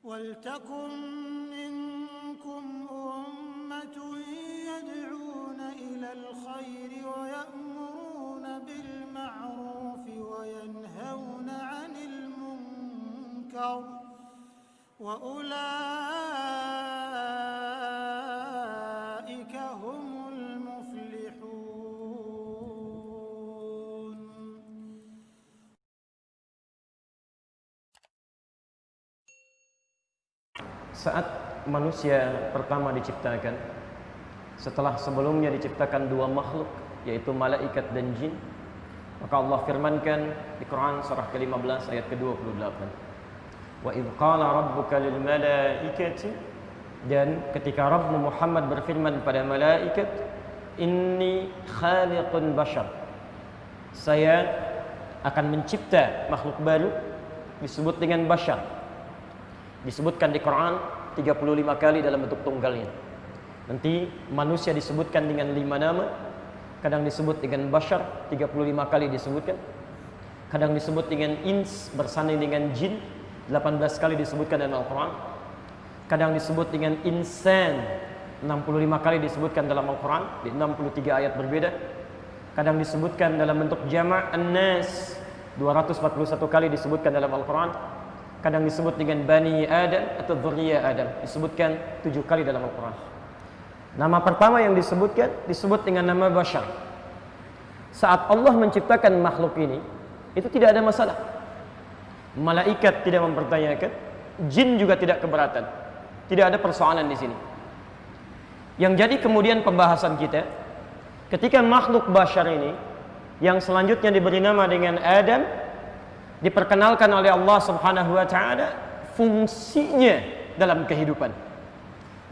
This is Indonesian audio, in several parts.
وَلْتَكُنْ مِنْكُمْ أُمَّةٌ يَدْعُونَ إِلَى الْخَيْرِ وَيَأْمُرُونَ بِالْمَعْرُوفِ وَيَنْهَوْنَ عَنِ الْمُنكَرِ وَأُولَئِكَ هُمُ الْمُفْلِحُونَ. Saat manusia pertama diciptakan, setelah sebelumnya diciptakan dua makhluk, yaitu malaikat dan jin, maka Allah firmankan di Quran surah ke-15 ayat ke-28, wa idh qala rabbuka lil malaikati, dan ketika Rabbmu Muhammad berfirman pada malaikat, inni khaliqun bashar, saya akan mencipta makhluk baru, disebut dengan bashar. Disebutkan di Quran 35 kali dalam bentuk tunggalnya. Nanti manusia disebutkan dengan 5 nama, kadang disebut dengan bashar 35 kali disebutkan, kadang disebut dengan ins bersanding dengan jin 18 kali disebutkan dalam Al-Quran, kadang disebut dengan insan 65 kali disebutkan dalam Al-Quran di 63 ayat berbeda, kadang disebutkan dalam bentuk jama' an-nas 241 kali disebutkan dalam Al-Quran, kadang disebut dengan Bani Adam atau Dzurriyyah Adam, disebutkan 7 kali dalam Al-Quran. Nama pertama yang disebutkan disebut dengan nama Bashar. Saat Allah menciptakan makhluk ini, itu tidak ada masalah. Malaikat tidak mempertanyakan, jin juga tidak keberatan. Tidak ada persoalan di sini. Yang jadi kemudian pembahasan kita, ketika makhluk Bashar ini, yang selanjutnya diberi nama dengan Adam, diperkenalkan oleh Allah Subhanahu wa taala fungsinya dalam kehidupan.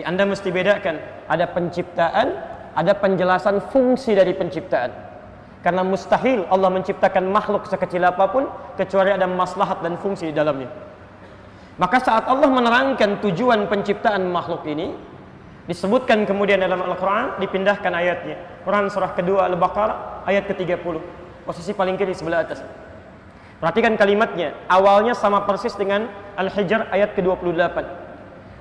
Anda mesti bedakan, ada penciptaan, ada penjelasan fungsi dari penciptaan. Karena mustahil Allah menciptakan makhluk sekecil apapun kecuali ada maslahat dan fungsi di dalamnya. Maka saat Allah menerangkan tujuan penciptaan makhluk ini, disebutkan kemudian dalam Al-Quran, dipindahkan ayatnya. Quran surah kedua Al-Baqarah ayat ke-30, posisi paling kiri sebelah atas. Perhatikan kalimatnya, awalnya sama persis dengan Al-Hijr ayat ke-28.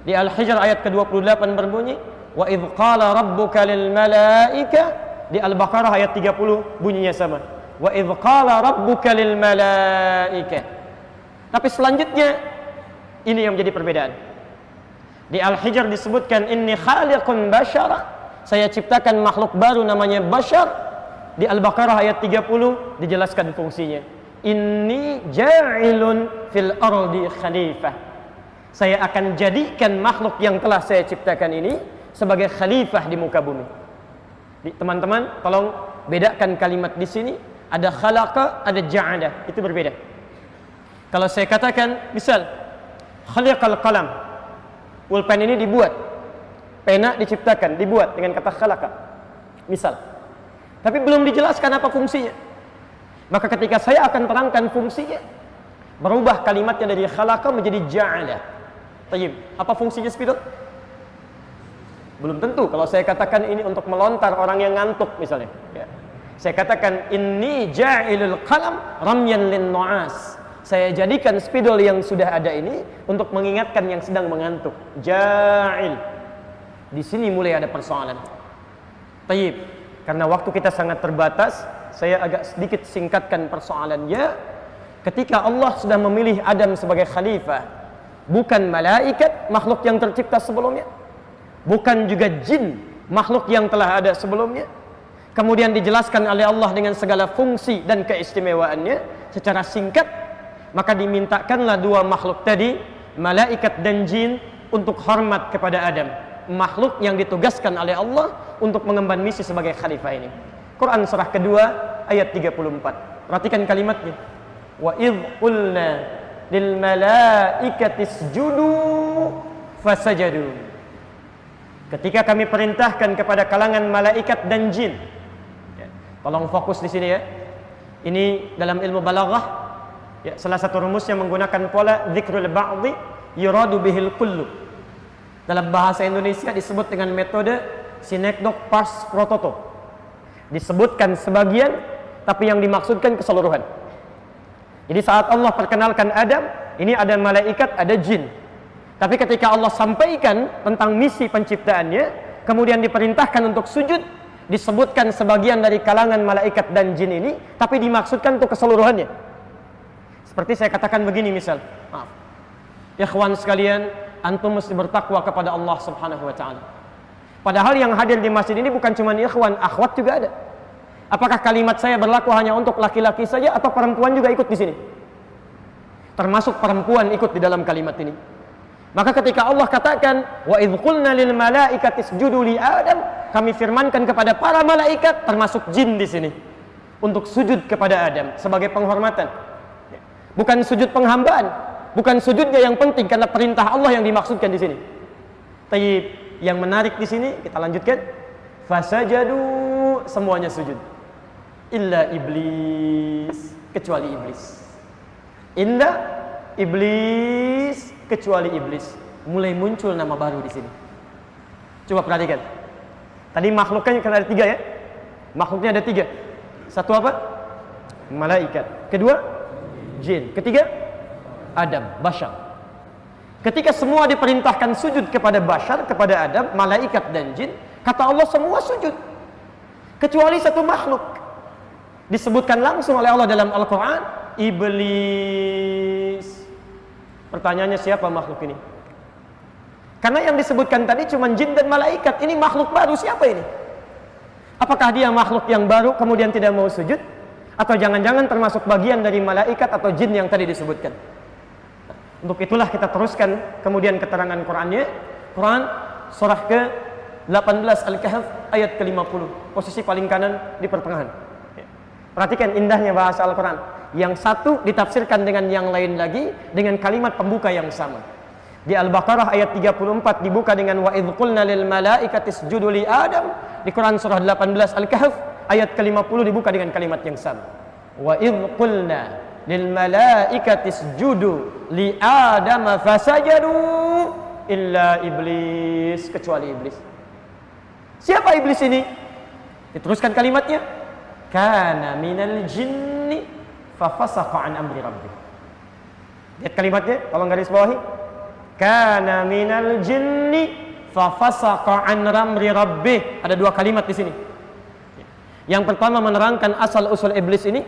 Di Al-Hijr ayat ke-28 berbunyi, wa idh qala rabbuka lil malaika. Di Al-Baqarah ayat 30 bunyinya sama, wa idh qala rabbuka lil malaika. Tapi selanjutnya ini yang menjadi perbedaan. Di Al-Hijr disebutkan inni khaliqun bashara, saya ciptakan makhluk baru namanya bashar. Di Al-Baqarah ayat 30 dijelaskan fungsinya, inni ja'ilun fil ardi khalifah, saya akan jadikan makhluk yang telah saya ciptakan ini sebagai khalifah di muka bumi. Teman-teman, tolong bedakan kalimat di sini, ada khalaqa, ada ja'ala, itu berbeda. Kalau saya katakan, misal khaliqal qalam, pulpen ini dibuat, pena diciptakan, dibuat dengan kata khalaqa, misal. Tapi belum dijelaskan apa fungsinya. Maka ketika saya akan terangkan fungsinya, berubah kalimatnya dari khalaqa menjadi ja'ala. Tayyib, apa fungsinya spidol? Belum tentu. Kalau saya katakan ini untuk melontar orang yang ngantuk misalnya, ya. Saya katakan inni ja'ilul qalam ramyan lin nu'as, saya jadikan spidol yang sudah ada ini untuk mengingatkan yang sedang mengantuk. Ja'il. Di sini mulai ada persoalan. Tayyib, karena waktu kita sangat terbatas, saya agak sedikit singkatkan persoalannya. Ketika Allah sudah memilih Adam sebagai khalifah, bukan malaikat, makhluk yang tercipta sebelumnya, bukan juga jin, makhluk yang telah ada sebelumnya, kemudian dijelaskan oleh Allah dengan segala fungsi dan keistimewaannya secara singkat, maka dimintakanlah dua makhluk tadi, malaikat dan jin, untuk hormat kepada Adam, makhluk yang ditugaskan oleh Allah untuk mengemban misi sebagai khalifah ini. Quran surah kedua ayat 34. Perhatikan kalimatnya. Wa idh qulna lil malaikati isjudu fasajadu. Ketika kami perintahkan kepada kalangan malaikat dan jin. Ya, tolong fokus di sini ya. Ini dalam ilmu balaghah, ya, salah satu rumusnya menggunakan pola dzikrul ba'dhi yuradu bihil kullu. Dalam bahasa Indonesia disebut dengan metode synecdoche pars pro toto. Disebutkan sebagian, tapi yang dimaksudkan keseluruhan. Jadi saat Allah perkenalkan Adam, ini ada malaikat, ada jin. Tapi ketika Allah sampaikan tentang misi penciptaannya, kemudian diperintahkan untuk sujud, disebutkan sebagian dari kalangan malaikat dan jin ini, tapi dimaksudkan untuk keseluruhannya. Seperti saya katakan begini misal, maaf, ikhwan sekalian, antum mesti bertakwa kepada Allah Subhanahu wa ta'ala. Padahal yang hadir di masjid ini bukan cuma ikhwan, akhwat juga ada. Apakah kalimat saya berlaku hanya untuk laki-laki saja atau perempuan juga ikut di sini? Termasuk perempuan ikut di dalam kalimat ini. Maka ketika Allah katakan wa idz qulna lil malaikati isjudu li Adam, kami firmankan kepada para malaikat termasuk jin di sini untuk sujud kepada Adam sebagai penghormatan. Bukan sujud penghambaan, bukan sujudnya yang penting karena perintah Allah yang dimaksudkan di sini. Tapi yang menarik di sini kita lanjutkan, fasajadu, semuanya sujud. Illa iblis, kecuali iblis. Illa iblis, kecuali iblis. Mulai muncul nama baru di sini. Coba perhatikan. Tadi makhluknya kan ada 3 ya. Makhluknya ada 3. Satu apa? Malaikat. Kedua, jin. Ketiga, Adam, bashar. Ketika semua diperintahkan sujud kepada bashar, kepada Adam, malaikat dan jin, kata Allah semua sujud. Kecuali satu makhluk. Disebutkan langsung oleh Allah dalam Al-Quran, iblis. Pertanyaannya, siapa makhluk ini? Karena yang disebutkan tadi cuma jin dan malaikat. Ini makhluk baru, siapa ini? Apakah dia makhluk yang baru kemudian tidak mau sujud? Atau jangan-jangan termasuk bagian dari malaikat atau jin yang tadi disebutkan? Untuk itulah kita teruskan kemudian keterangan Qurannya. Quran surah ke-18 Al-Kahf ayat ke-50. Posisi paling kanan di pertengahan. Perhatikan indahnya bahasa Al-Quran. Yang satu ditafsirkan dengan yang lain lagi dengan kalimat pembuka yang sama. Di Al-Baqarah ayat 34 dibuka dengan wa idz qulna lil malaikati isjudu li Adam. Di Quran surah 18 Al-Kahf ayat ke-50 dibuka dengan kalimat yang sama. Wa idz qulna lil malaikati isjudu li Adam fasajadu illa iblis, kecuali iblis. Siapa iblis ini? Diteruskan kalimatnya. Kana minal jinni fafasaqa an amri rabbih. Lihat kalimatnya, tolong garis bawahi. Kana minal jinni fafasaqa an amri rabbih. Ada 2 kalimat di sini. Yang pertama menerangkan asal usul iblis ini.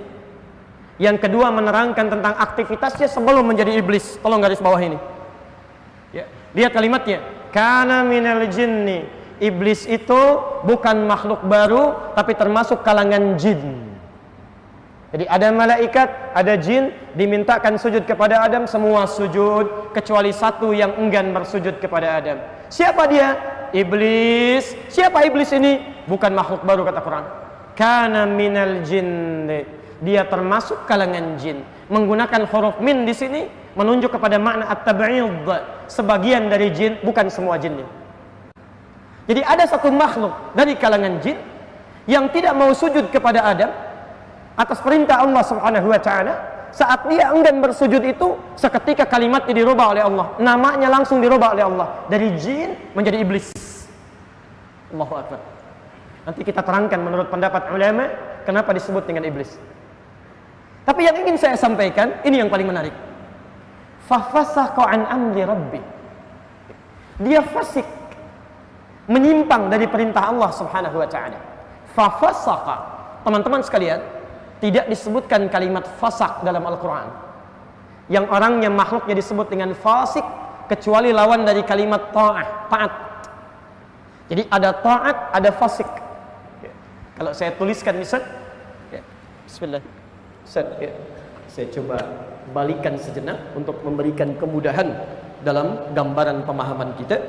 Yang kedua menerangkan tentang aktivitasnya sebelum menjadi iblis. Tolong garis bawah ini. Ya, lihat kalimatnya. Kana minal jinni. Iblis itu bukan makhluk baru, tapi termasuk kalangan jin. Jadi ada malaikat, ada jin, dimintakan sujud kepada Adam, semua sujud, kecuali satu yang enggan bersujud kepada Adam. Siapa dia? Iblis. Siapa iblis ini? Bukan makhluk baru kata Quran. Kana minal jin. Dia termasuk kalangan jin. Menggunakan huruf min di sini menunjuk kepada makna at-tab'id. Sebagian dari jin, bukan semua jinnya. Jadi ada satu makhluk dari kalangan jin yang tidak mau sujud kepada Adam atas perintah Allah Subhanahu wa ta'ala. Saat dia enggan bersujud itu, seketika kalimatnya dirubah oleh Allah. Namanya langsung dirubah oleh Allah. Dari jin menjadi iblis. Allahu Akbar. Nanti kita terangkan menurut pendapat ulama kenapa disebut dengan iblis. Tapi yang ingin saya sampaikan, ini yang paling menarik. Fafasaqa an amri rabbi. Dia fasik, menyimpang dari perintah Allah Subhanahu wa ta'ala. Fafasaqa. Teman-teman sekalian, tidak disebutkan kalimat fasak dalam Al-Quran. Yang orangnya makhluknya disebut dengan fasik, kecuali lawan dari kalimat ta'ah, taat. Jadi ada taat, ada fasik. Kalau saya tuliskan misal, bismillah. Saya coba balikan sejenak untuk memberikan kemudahan dalam gambaran pemahaman kita.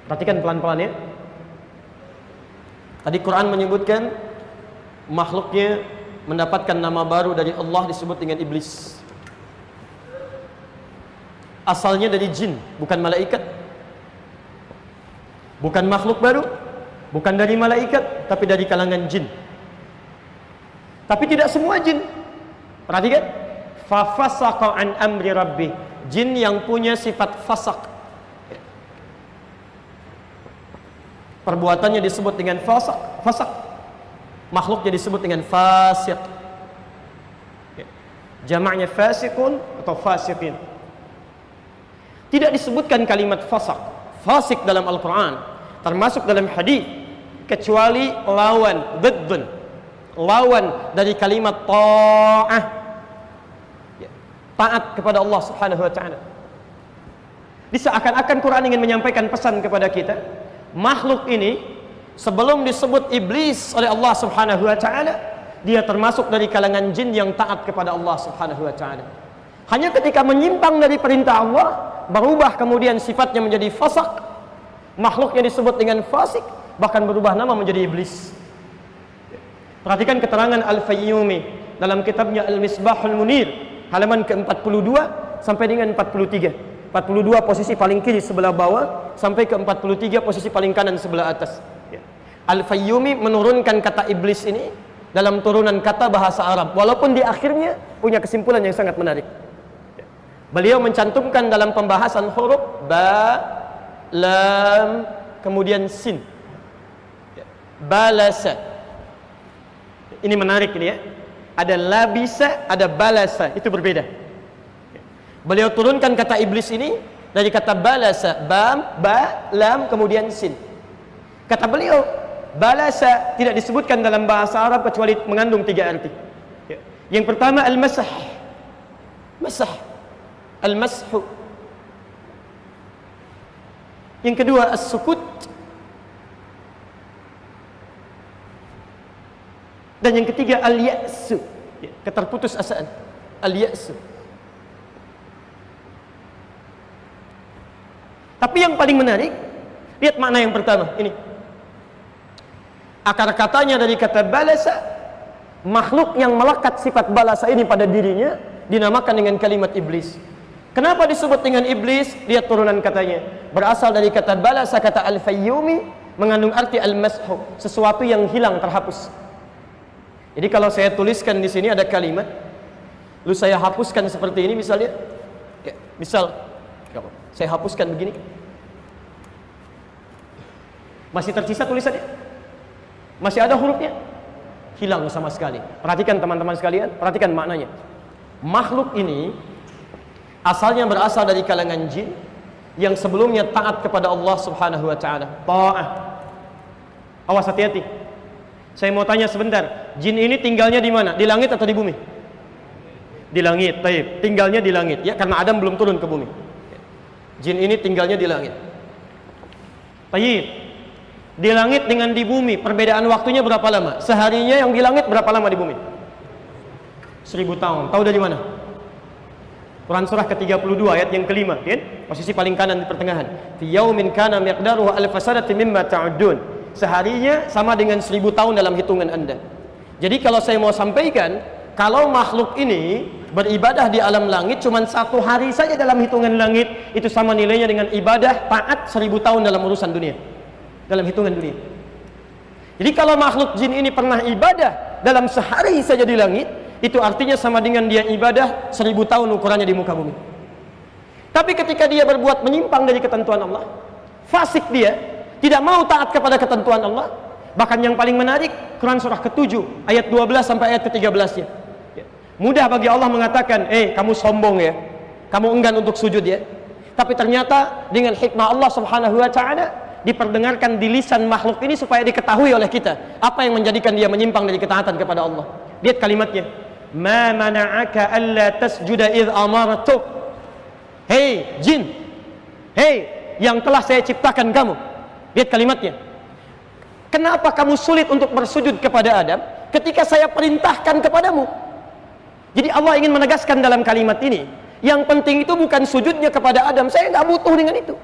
Perhatikan pelan-pelan ya. Tadi Quran menyebutkan makhluknya mendapatkan nama baru dari Allah disebut dengan iblis. Asalnya dari jin, bukan malaikat. Bukan makhluk baru, bukan dari malaikat, tapi dari kalangan jin. Tapi tidak semua jin. Perhatikan. Fafasaqa an amri rabbih. Jin yang punya sifat fasak. Perbuatannya disebut dengan fasak. Makhluknya disebut dengan fasik. Jamaknya fasikun atau fasikin. Tidak disebutkan kalimat fasik dalam Al-Quran, termasuk dalam hadis, kecuali lawan dari kalimat ta'ah, taat kepada Allah Subhanahu wa taala. Seakan-akan Quran ingin menyampaikan pesan kepada kita, makhluk ini sebelum disebut iblis oleh Allah Subhanahu wa taala, dia termasuk dari kalangan jin yang taat kepada Allah Subhanahu wa taala. Hanya ketika menyimpang dari perintah Allah, berubah kemudian sifatnya menjadi fasik, makhluk yang disebut dengan fasik bahkan berubah nama menjadi iblis. Perhatikan keterangan Al-Fayyumi dalam kitabnya Al-Misbahul Munir, halaman ke-42 sampai dengan 43. 42 posisi paling kiri sebelah bawah sampai ke 43 posisi paling kanan sebelah atas. Al-Fayyumi menurunkan kata iblis ini dalam turunan kata bahasa Arab, walaupun di akhirnya punya kesimpulan yang sangat menarik. Beliau mencantumkan dalam pembahasan huruf ba, lam, kemudian sin. Balasa. Ini menarik ini ya. Ada labisa, ada balasa, itu berbeda. Beliau turunkan kata iblis ini dari kata balasa, ba, lam, kemudian sin. Kata beliau, balasa tidak disebutkan dalam bahasa Arab kecuali mengandung 3 arti. Yang pertama al-masah. Al-mashu. Yang kedua as-sukut. Dan yang ketiga al-ya'su, keterputus asaan. Al-ya'su. Tapi yang paling menarik, lihat makna yang pertama ini. Akar katanya dari kata balasa, makhluk yang melekat sifat balasa ini pada dirinya dinamakan dengan kalimat iblis. Kenapa disebut dengan iblis? Lihat turunan katanya. Berasal dari kata balasa, kata Al-Fayyumi, mengandung arti al-mashu, sesuatu yang hilang, terhapus. Jadi kalau saya tuliskan di sini ada kalimat, lalu saya hapuskan seperti ini misalnya. Ya, misal saya hapuskan begini. Masih tersisa tulisannya? Masih ada hurufnya? Hilang sama sekali. Perhatikan teman-teman sekalian, perhatikan maknanya. Makhluk ini asalnya berasal dari kalangan jin yang sebelumnya taat kepada Allah Subhanahu wa taala. Ta'ah. Awas, hati-hati. Saya mau tanya sebentar, jin ini tinggalnya di mana? Di langit atau di bumi? Di langit. Baik, tinggalnya di langit ya, karena Adam belum turun ke bumi. Jin ini tinggalnya di langit. Baik. Di langit dengan di bumi, perbedaan waktunya berapa lama? Seharinya yang di langit berapa lama di bumi? 1000 tahun. Tahu dari mana? Quran surah ke-32 ayat yang kelima, kan? Posisi paling kanan di pertengahan. Fi yaumin kana miqdaruhu alf sanati mimma ta'udun. Seharinya sama dengan 1000 tahun dalam hitungan Anda. Jadi kalau saya mau sampaikan, kalau makhluk ini beribadah di alam langit cuma 1 hari saja dalam hitungan langit, itu sama nilainya dengan ibadah taat 1000 tahun dalam urusan dunia, dalam hitungan dunia. Jadi kalau makhluk jin ini pernah ibadah dalam sehari saja di langit, itu artinya sama dengan dia ibadah 1000 tahun ukurannya di muka bumi. Tapi ketika dia berbuat menyimpang dari ketentuan Allah, fasik dia, tidak mau taat kepada ketentuan Allah. Bahkan yang paling menarik, Quran surah ke-7 ayat 12 sampai ayat ke-13-nya. Mudah bagi Allah mengatakan, kamu sombong ya, kamu enggan untuk sujud ya. Tapi ternyata dengan hikmah Allah Subhanahu wa taala diperdengarkan di lisan makhluk ini supaya diketahui oleh kita apa yang menjadikan dia menyimpang dari ketaatan kepada Allah. Lihat kalimatnya, ma mana'aka alla tasjuda idh amartuk. Hei jin, hei yang telah saya ciptakan kamu. Lihat kalimatnya, kenapa kamu sulit untuk bersujud kepada Adam ketika saya perintahkan kepadamu? Jadi Allah ingin menegaskan dalam kalimat ini, yang penting itu bukan sujudnya kepada Adam. Saya nggak butuh dengan itu.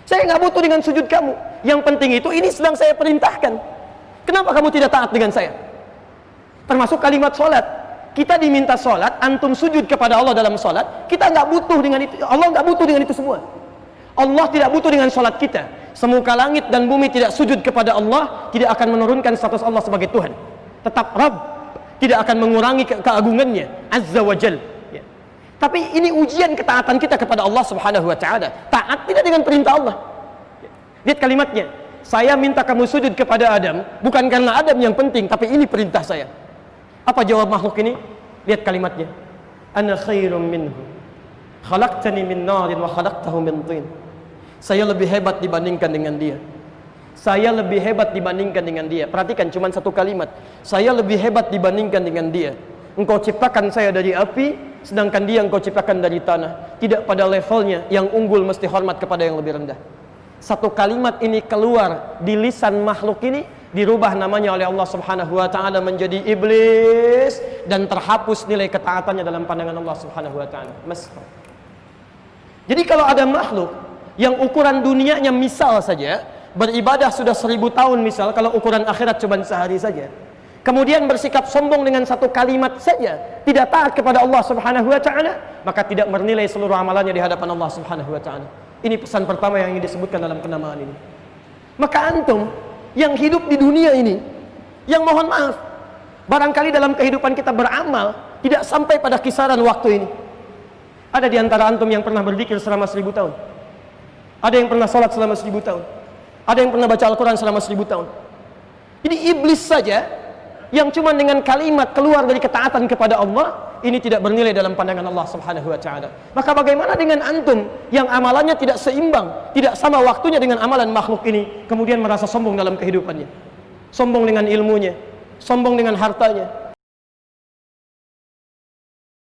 Saya nggak butuh dengan sujud kamu. Yang penting itu ini sedang saya perintahkan. Kenapa kamu tidak taat dengan saya? Termasuk kalimat sholat. Kita diminta sholat, antum sujud kepada Allah dalam sholat. Kita nggak butuh dengan itu. Allah nggak butuh dengan itu semua. Allah tidak butuh dengan sholat kita. Semuka langit dan bumi tidak sujud kepada Allah, tidak akan menurunkan status Allah sebagai Tuhan. Tetap Rabb, tidak akan mengurangi keagungannya Azza wa Jal ya. Tapi ini ujian ketaatan kita kepada Allah Subhanahu wa ta'ala. Taat tidak dengan perintah Allah ya. Lihat kalimatnya, saya minta kamu sujud kepada Adam bukan karena Adam yang penting, tapi ini perintah saya. Apa jawab makhluk ini? Lihat kalimatnya, ana khairum minhu Khalaqtani min narin wa khalaqtahu min tin. Saya lebih hebat dibandingkan dengan dia. Saya lebih hebat dibandingkan dengan dia. Perhatikan cuma satu kalimat. Saya lebih hebat dibandingkan dengan dia. Engkau ciptakan saya dari api, sedangkan dia engkau ciptakan dari tanah. Tidak pada levelnya, yang unggul mesti hormat kepada yang lebih rendah. Satu kalimat ini keluar di lisan makhluk ini, dirubah namanya oleh Allah Subhanahu wa taala menjadi iblis, dan terhapus nilai ketaatannya dalam pandangan Allah Subhanahu wa taala. Jadi kalau ada makhluk yang ukuran dunianya misal saja, beribadah sudah 1000 tahun misal, kalau ukuran akhirat cuma sehari saja, kemudian bersikap sombong dengan satu kalimat saja, tidak taat kepada Allah Subhanahu wa taala, maka tidak bernilai seluruh amalannya di hadapan Allah Subhanahu wa taala. Ini pesan pertama yang ingin disebutkan dalam kenamaan ini. Maka antum yang hidup di dunia ini, yang mohon maaf, barangkali dalam kehidupan kita beramal tidak sampai pada kisaran waktu ini. Ada di antara antum yang pernah berzikir selama 1000 tahun. Ada yang pernah sholat selama 1000 tahun. Ada yang pernah baca Al-Quran selama 1000 tahun. Jadi iblis saja yang cuma dengan kalimat keluar dari ketaatan kepada Allah, ini tidak bernilai dalam pandangan Allah Subhanahu wa taala. Maka bagaimana dengan antum yang amalannya tidak seimbang, tidak sama waktunya dengan amalan makhluk ini, kemudian merasa sombong dalam kehidupannya, sombong dengan ilmunya, sombong dengan hartanya,